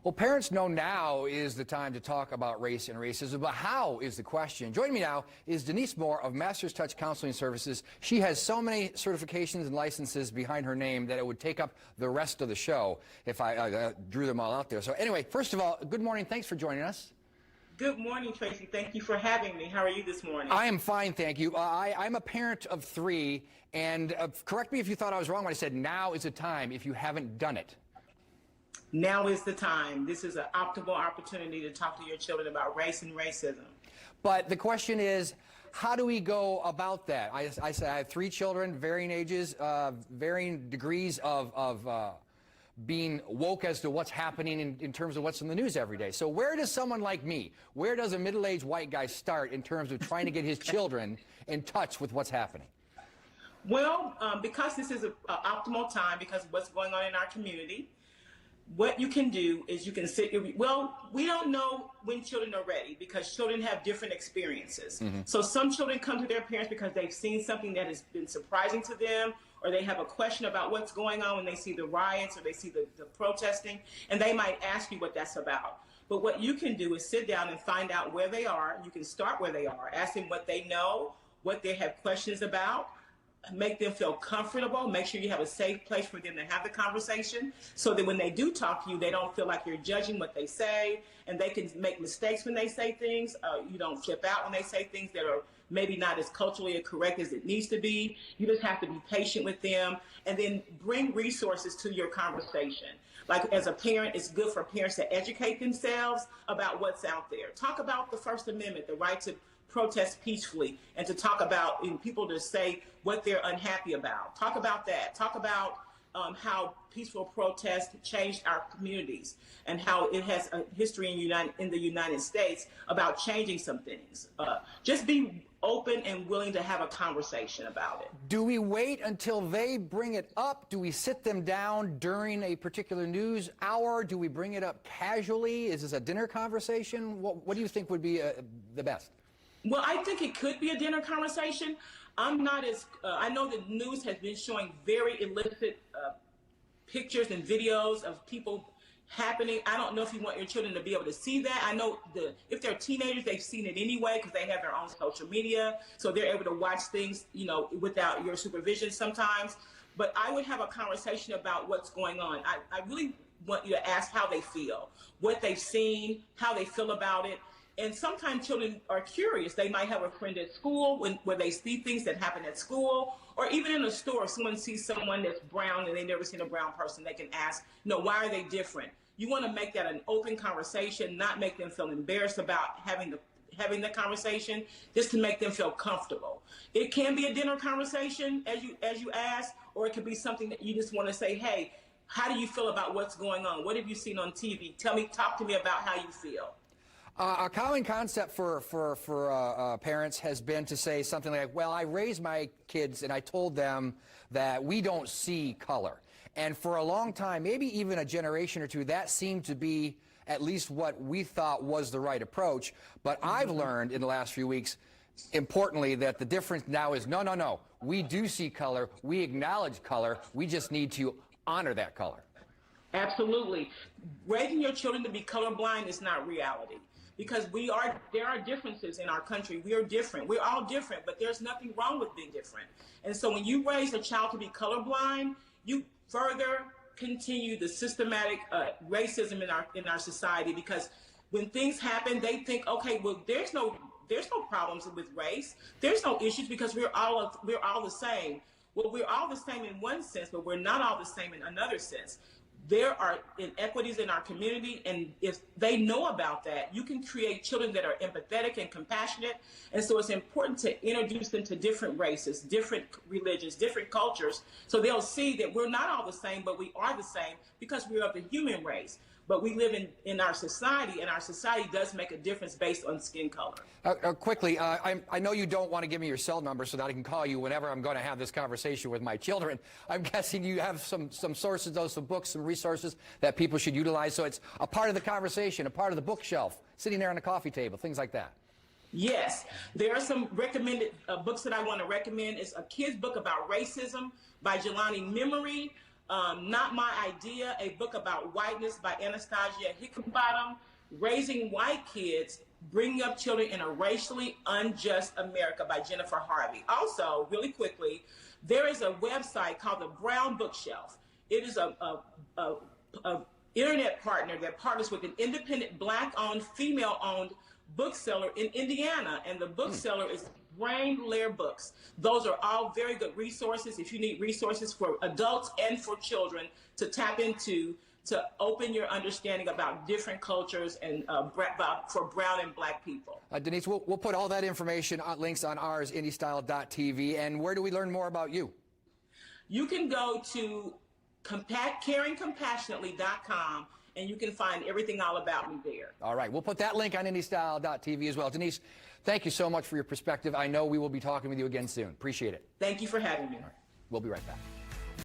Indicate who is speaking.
Speaker 1: Well, parents know now is the time to talk about race and racism, but how is the question? Joining me now is Denise Moore of Master's Touch Counseling Services. She has so many certifications and licenses behind her name that it would take up the rest of the show if I drew them all out there. So anyway, first of all, good morning. Thanks for joining us.
Speaker 2: Good morning, Tracy. Thank you for having me. How are you this morning?
Speaker 1: I am fine, thank you. I'm a parent of three, and correct me if you thought I was wrong when I said now is the time if you haven't done it.
Speaker 2: Now is the time. This is an optimal opportunity to talk to your children about race and racism.
Speaker 1: But the question is, how do we go about that? I say I have three children, varying ages, varying degrees of being woke as to what's happening in terms of what's in the news every day. So where does someone like me, where does a middle-aged white guy start in terms of trying to get his children in touch with what's happening?
Speaker 2: Well, because this is an optimal time because of what's going on in our community, what you can do is you can sit. Well, we don't know when children are ready because children have different experiences. So some children come to their parents because they've seen something that has been surprising to them, or they have a question about what's going on when they see the riots or they see the protesting, and they might ask you what that's about. But what you can do is sit down and find out where they are. You can start where they are, ask them what they know, what they have questions about, make them feel comfortable, make sure you have a safe place for them to have the conversation so that when they do talk to you, they don't feel like you're judging what they say, and they can make mistakes when they say things. You don't flip out when they say things that are maybe not as culturally correct as it needs to be. You just have to be patient with them and then bring resources to your conversation. Like as a parent, it's good for parents to educate themselves about what's out there. Talk about the First Amendment, the right to protest peacefully, and to talk about people to say what they're unhappy about. Talk about that. Talk about how peaceful protest changed our communities and how it has a history in the United States about changing some things. Just be open and willing to have a conversation about it.
Speaker 1: Do we wait until they bring it up? Do we sit them down during a particular news hour? Do we bring it up casually? Is this a dinner conversation? What do you think would be the best?
Speaker 2: Well, I think it could be a dinner conversation. I'm not as, I know the news has been showing very illicit pictures and videos of people happening. I don't know if you want your children to be able to see that. I know if they're teenagers, they've seen it anyway because they have their own social media. So they're able to watch things, without your supervision sometimes. But I would have a conversation about what's going on. I really want you to ask how they feel, what they've seen, how they feel about it. And sometimes children are curious. They might have a friend at school where they see things that happen at school, or even in a store, if someone sees someone that's brown and they've never seen a brown person, they can ask, why are they different? You want to make that an open conversation, not make them feel embarrassed about having the conversation, just to make them feel comfortable. It can be a dinner conversation, as you ask, or it could be something that you just want to say, hey, how do you feel about what's going on? What have you seen on TV? Talk to me about how you feel.
Speaker 1: A common concept for parents has been to say something like, well, I raised my kids and I told them that we don't see color. And for a long time, maybe even a generation or two, that seemed to be at least what we thought was the right approach. But I've learned in the last few weeks, importantly, that the difference now is no. We do see color. We acknowledge color. We just need to honor that color.
Speaker 2: Absolutely. Raising your children to be colorblind is not reality. Because there are differences in our country. We are different. We're all different, but there's nothing wrong with being different. And so when you raise a child to be colorblind, you further continue the systematic racism in our society, because when things happen, they think, okay, well, there's no problems with race. There's no issues because we're all the same. Well, we're all the same in one sense, but we're not all the same in another sense. There are inequities in our community, and if they know about that, you can create children that are empathetic and compassionate. And so it's important to introduce them to different races, different religions, different cultures, so they'll see that we're not all the same, but we are the same because we're of the human race. But we live in our society, and our society does make a difference based on skin color.
Speaker 1: Quickly, I know you don't want to give me your cell number so that I can call you whenever I'm going to have this conversation with my children. I'm guessing you have some sources, some books, some resources that people should utilize, so it's a part of the conversation, a part of the bookshelf, sitting there on the coffee table, things like that.
Speaker 2: Yes, there are some recommended books that I want to recommend. It's a kid's book about racism by Jelani Memory. Not My Idea, a book about whiteness by Anastasia Hickenbottom, Raising White Kids, Bringing Up Children in a Racially Unjust America by Jennifer Harvey. Also, really quickly, there is a website called the Brown Bookshelf. It is a internet partner that partners with an independent Black-owned, female-owned bookseller in Indiana, and the bookseller is Brain Lair Books. Those are all very good resources if you need resources for adults and for children to tap into, to open your understanding about different cultures and for brown and Black people.
Speaker 1: Denise, we'll put all that information, links on ours, indystyle.tv. And where do we learn more about you?
Speaker 2: You can go to caringcompassionately.com, and you can find everything all about me there.
Speaker 1: All right. We'll put that link on indystyle.tv as well. Denise, thank you so much for your perspective. I know we will be talking with you again soon. Appreciate it.
Speaker 2: Thank you for having me.
Speaker 1: All right. We'll be right back.